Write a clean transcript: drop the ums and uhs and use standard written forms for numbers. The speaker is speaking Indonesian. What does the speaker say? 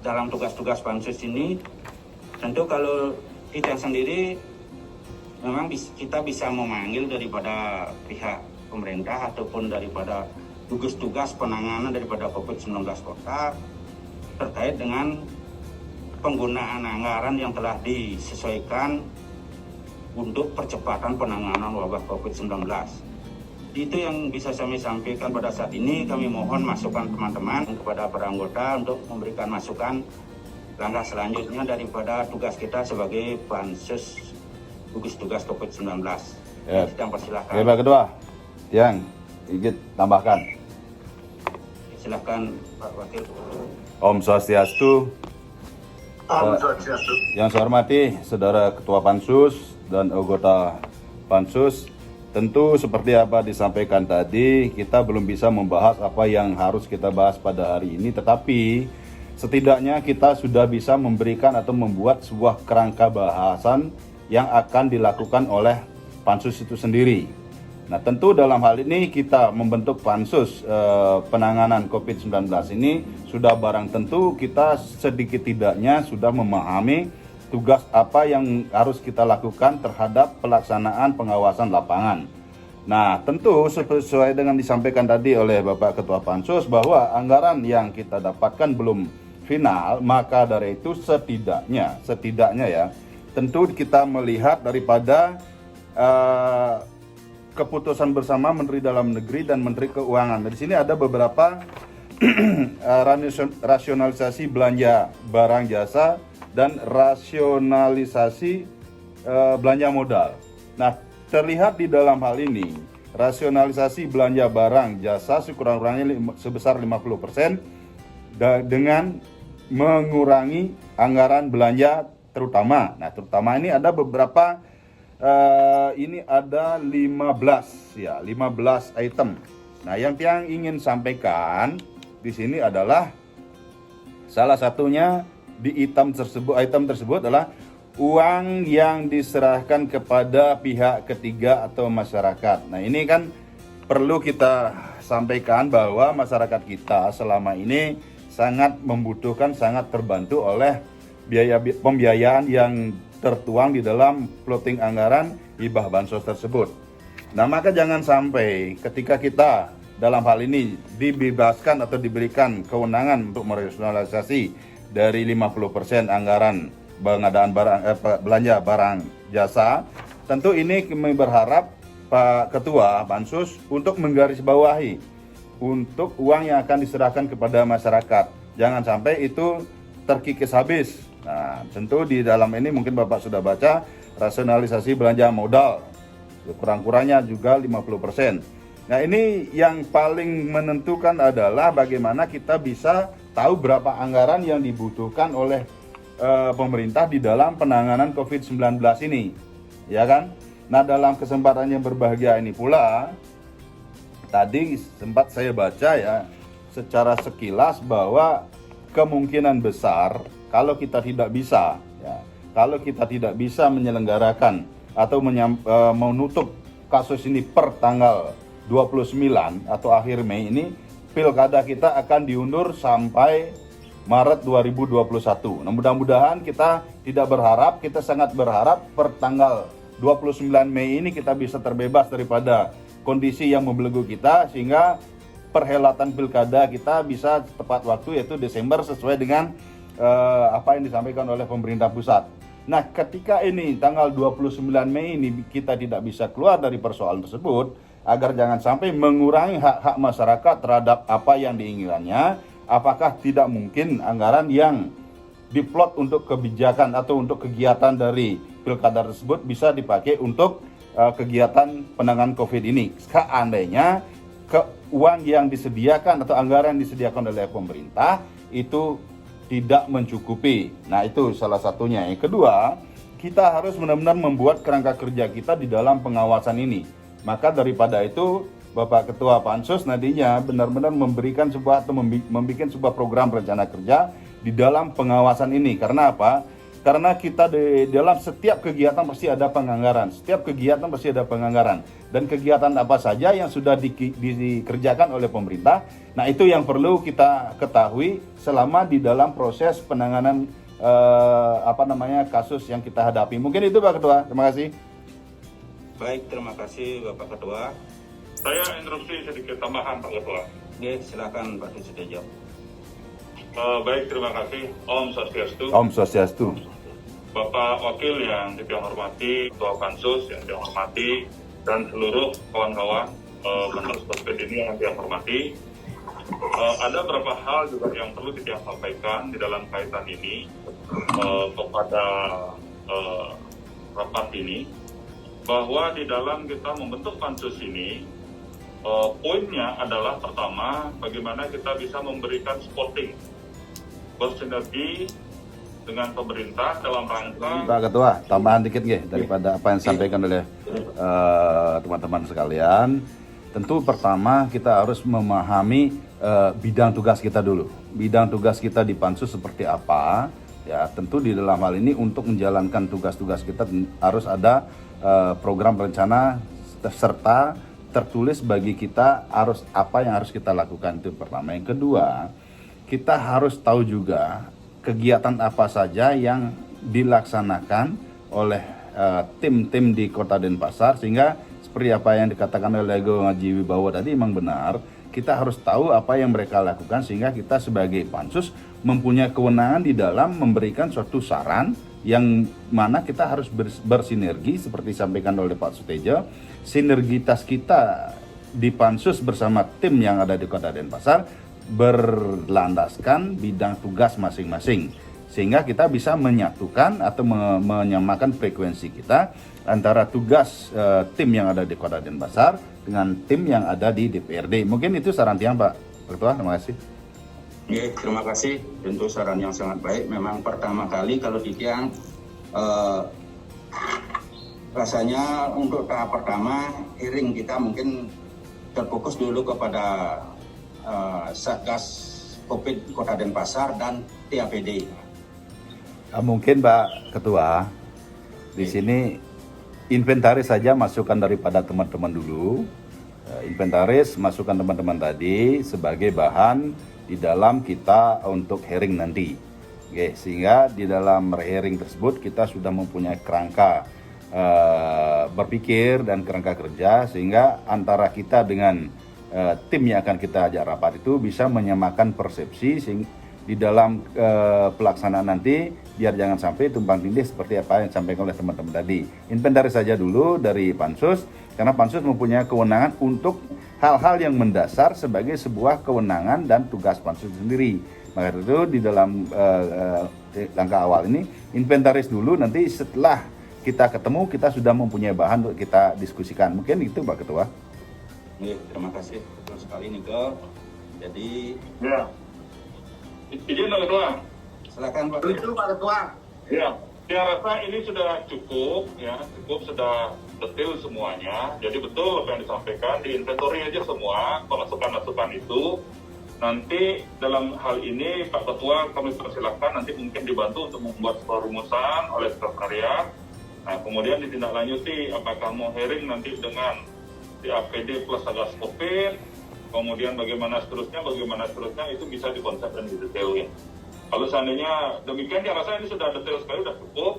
dalam tugas-tugas pansus ini, tentu kalau kita sendiri memang kita bisa memanggil daripada pihak pemerintah ataupun daripada gugus tugas penanganan daripada COVID-19 kota terkait dengan penggunaan anggaran yang telah disesuaikan untuk percepatan penanganan wabah COVID-19. Itu yang bisa kami sampaikan pada saat ini. Kami mohon masukan teman-teman kepada para anggota untuk memberikan masukan langkah selanjutnya daripada tugas kita sebagai pansus gugus tugas COVID-19. Ya. Sedang persilahkan. Oke, Pak Ketua, yang ingin tambahkan. Silakan Pak Wakil. Om Swastiastu. Yang saya hormati Saudara Ketua Pansus dan anggota Pansus, tentu seperti apa disampaikan tadi, kita belum bisa membahas apa yang harus kita bahas pada hari ini, tetapi setidaknya kita sudah bisa memberikan atau membuat sebuah kerangka bahasan yang akan dilakukan oleh pansus itu sendiri. Nah, tentu dalam hal ini kita membentuk pansus penanganan COVID-19 ini sudah barang tentu kita sedikit tidaknya sudah memahami tugas apa yang harus kita lakukan terhadap pelaksanaan pengawasan lapangan. Nah, tentu sesuai dengan disampaikan tadi oleh Bapak Ketua Pansus bahwa anggaran yang kita dapatkan belum final, maka dari itu setidaknya ya, tentu kita melihat daripada keputusan bersama Menteri Dalam Negeri dan Menteri Keuangan. Di sini ada beberapa rasionalisasi belanja barang jasa dan rasionalisasi belanja modal. Nah, terlihat di dalam hal ini rasionalisasi belanja barang jasa sekurang-kurangnya sebesar 50% dengan mengurangi anggaran belanja terutama. Nah, terutama ini ada beberapa ini ada 15 item. Nah, yang ingin sampaikan di sini adalah salah satunya di item tersebut adalah uang yang diserahkan kepada pihak ketiga atau masyarakat. Nah, ini kan perlu kita sampaikan bahwa masyarakat kita selama ini sangat membutuhkan, sangat terbantu oleh pembiayaan yang tertuang di dalam floating anggaran hibah bansos tersebut. Nah, maka jangan sampai ketika kita dalam hal ini dibebaskan atau diberikan kewenangan untuk merasionalisasi dari 50% anggaran pengadaan belanja barang jasa, tentu ini kami berharap Pak Ketua Pansus untuk menggarisbawahi untuk uang yang akan diserahkan kepada masyarakat. Jangan sampai itu terkikis habis. Nah, tentu di dalam ini mungkin Bapak sudah baca rasionalisasi belanja modal kurang-kurangnya juga 50%. Nah, ini yang paling menentukan adalah bagaimana kita bisa tahu berapa anggaran yang dibutuhkan oleh pemerintah di dalam penanganan COVID-19 ini, ya kan? Nah, dalam kesempatan yang berbahagia ini pula tadi sempat saya baca ya secara sekilas bahwa kemungkinan besar kalau kita tidak bisa menyelenggarakan atau menutup kasus ini per tanggal 29 atau akhir Mei ini, pilkada kita akan diundur sampai Maret 2021. Nah, mudah-mudahan kita kita sangat berharap per tanggal 29 Mei ini kita bisa terbebas daripada kondisi yang membelenggu kita, sehingga perhelatan pilkada kita bisa tepat waktu, yaitu Desember sesuai dengan apa yang disampaikan oleh pemerintah pusat. Nah, ketika ini tanggal 29 Mei ini kita tidak bisa keluar dari persoalan tersebut, agar jangan sampai mengurangi hak-hak masyarakat terhadap apa yang diinginkannya, apakah tidak mungkin anggaran yang diplot untuk kebijakan atau untuk kegiatan dari pilkada tersebut bisa dipakai untuk kegiatan penanganan COVID ini. Seandainya uang yang disediakan atau anggaran yang disediakan oleh pemerintah itu tidak mencukupi. Nah, itu salah satunya. Yang kedua, kita harus benar-benar membuat kerangka kerja kita di dalam pengawasan ini. Maka daripada itu, Bapak Ketua Pansus nantinya benar-benar memberikan sebuah atau membuat sebuah program rencana kerja di dalam pengawasan ini. Karena apa? Karena kita di dalam setiap kegiatan pasti ada penganggaran, setiap kegiatan pasti ada penganggaran, dan kegiatan apa saja yang sudah dikerjakan oleh pemerintah, nah itu yang perlu kita ketahui selama di dalam proses penanganan kasus yang kita hadapi. Mungkin itu Pak Ketua, terima kasih. Baik, terima kasih Bapak Ketua. Saya interupsi sedikit tambahan Pak Ketua. Oke, silakan Pak Sutejo. Baik, terima kasih. Om Swastiastu. Om Swastiastu. Bapak Wakil yang saya hormati, Ketua Pansus yang saya hormati, dan seluruh kawan-kawan penerus COVID ini yang saya hormati. Ada beberapa hal juga yang perlu kita sampaikan di dalam kaitan ini kepada rapat ini, bahwa di dalam kita membentuk pansus ini, poinnya adalah pertama, bagaimana kita bisa memberikan supporting, bersinergi dengan pemerintah dalam rangka. Pak Ketua, tambahan dikit daripada apa yang disampaikan oleh teman-teman sekalian. Tentu pertama kita harus memahami bidang tugas kita dulu. Bidang tugas kita di pansus seperti apa? Ya, tentu di dalam hal ini untuk menjalankan tugas-tugas kita harus ada program rencana serta tertulis bagi kita harus apa yang harus kita lakukan, itu pertama. Yang kedua, kita harus tahu juga kegiatan apa saja yang dilaksanakan oleh tim-tim di Kota Denpasar, sehingga seperti apa yang dikatakan oleh Ego Ngaji Wibawa tadi memang benar, kita harus tahu apa yang mereka lakukan sehingga kita sebagai pansus mempunyai kewenangan di dalam memberikan suatu saran yang mana kita harus bersinergi seperti disampaikan oleh Pak Sutejo. Sinergitas kita di pansus bersama tim yang ada di Kota Denpasar berlandaskan bidang tugas masing-masing, sehingga kita bisa menyatukan atau menyamakan frekuensi kita antara tugas tim yang ada di Kota Denpasar dengan tim yang ada di DPRD. Mungkin itu saran tiang Pak Ketua, terima kasih. Ya, terima kasih. Tentu saran yang sangat baik. Memang pertama kali kalau di tiang rasanya untuk tahap pertama hearing kita mungkin terfokus dulu kepada Satgas COVID Kota Denpasar dan TAPD. Mungkin Pak Ketua, di sini inventaris saja masukan daripada teman-teman dulu. Inventaris masukan teman-teman tadi sebagai bahan di dalam kita untuk hearing nanti. Oke, sehingga di dalam hearing tersebut kita sudah mempunyai kerangka berpikir dan kerangka kerja, sehingga antara kita dengan tim yang akan kita ajak rapat itu bisa menyamakan persepsi di dalam pelaksanaan nanti, biar jangan sampai tumpang tindih seperti apa yang disampaikan oleh teman-teman tadi. Inventaris saja dulu dari pansus, karena pansus mempunyai kewenangan untuk hal-hal yang mendasar sebagai sebuah kewenangan dan tugas pansus sendiri. Maka itu di dalam langkah awal ini inventaris dulu, nanti setelah kita ketemu kita sudah mempunyai bahan untuk kita diskusikan. Mungkin itu Pak Ketua. Ya, terima kasih. Betul sekali Niko. Jadi Ya, izin Pak Ketua. silakan Pak. Itu Pak Ketua. Ya, saya rasa ini sudah cukup, ya, sudah detail semuanya. Jadi betul apa yang disampaikan, di inventory aja semua masukan-masukan itu. Nanti dalam hal ini Pak Ketua kami persilakan nanti mungkin dibantu untuk membuat sebuah rumusan oleh sekretariat. Nah, kemudian ditindaklanjuti apakah mau hearing nanti dengan di APD plus Satgas COVID, kemudian bagaimana seterusnya itu bisa dikonsep dan didetailin. Kalau seandainya demikian, ya rasanya ini sudah detail sekali, sudah cukup.